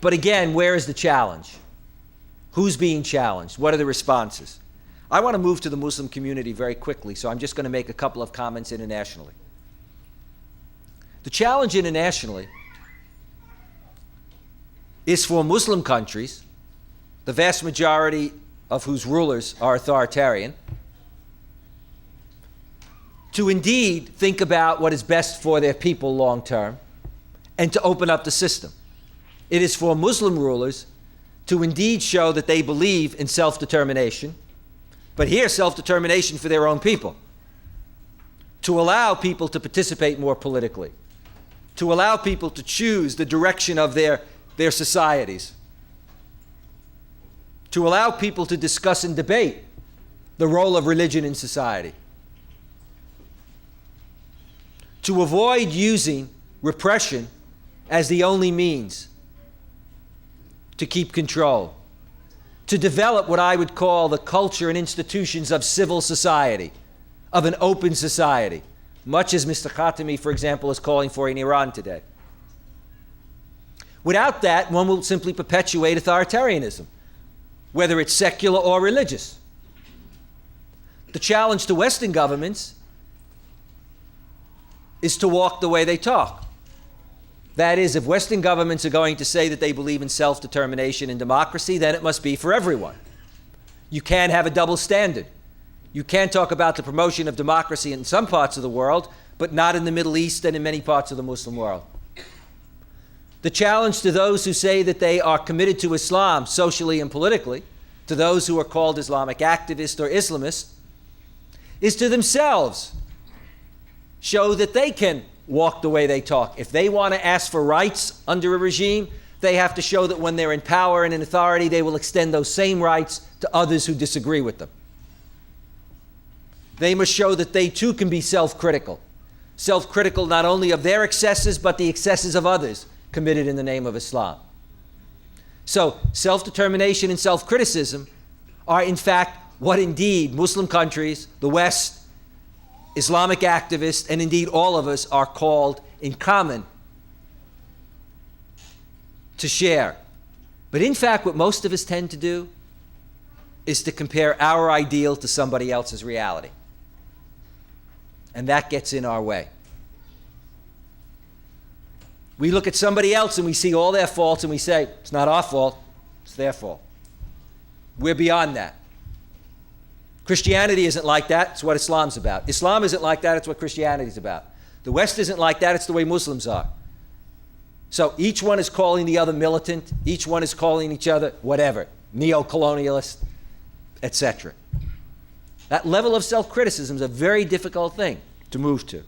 But again, where is the challenge? Who's being challenged? What are the responses? I want to move to the Muslim community very quickly, so I'm just going to make a couple of comments internationally. The challenge internationally is for Muslim countries, the vast majority of whose rulers are authoritarian, to indeed think about what is best for their people long term and to open up the system. It is for Muslim rulers to indeed show that they believe in self-determination, but here self-determination for their own people, to allow people to participate more politically, to allow people to choose the direction of their societies, to allow people to discuss and debate the role of religion in society, to avoid using repression as the only means to keep control, to develop what I would call the culture and institutions of civil society, of an open society, much as Mr. Khatami, for example, is calling for in Iran today. Without that, one will simply perpetuate authoritarianism, whether it's secular or religious. The challenge to Western governments is to walk the way they talk. That is, if Western governments are going to say that they believe in self-determination and democracy, then it must be for everyone. You can't have a double standard. You can't talk about the promotion of democracy in some parts of the world, but not in the Middle East and in many parts of the Muslim world. The challenge to those who say that they are committed to Islam socially and politically, to those who are called Islamic activists or Islamists, is to themselves show that they can walk the way they talk. If they want to ask for rights under a regime, they have to show that when they're in power and in authority, they will extend those same rights to others who disagree with them. They must show that they too can be self-critical. Self-critical not only of their excesses, but the excesses of others committed in the name of Islam. So self-determination and self-criticism are in fact what indeed Muslim countries, the West, Islamic activists, and indeed all of us are called in common to share. But in fact, what most of us tend to do is to compare our ideal to somebody else's reality. And that gets in our way. We look at somebody else and we see all their faults and we say, it's not our fault, it's their fault. We're beyond that. Christianity isn't like that, it's what Islam's about. Islam isn't like that, it's what Christianity's about. The West isn't like that, it's the way Muslims are. So each one is calling the other militant, each one is calling each other whatever, neo-colonialist, etc. That level of self-criticism is a very difficult thing to move to.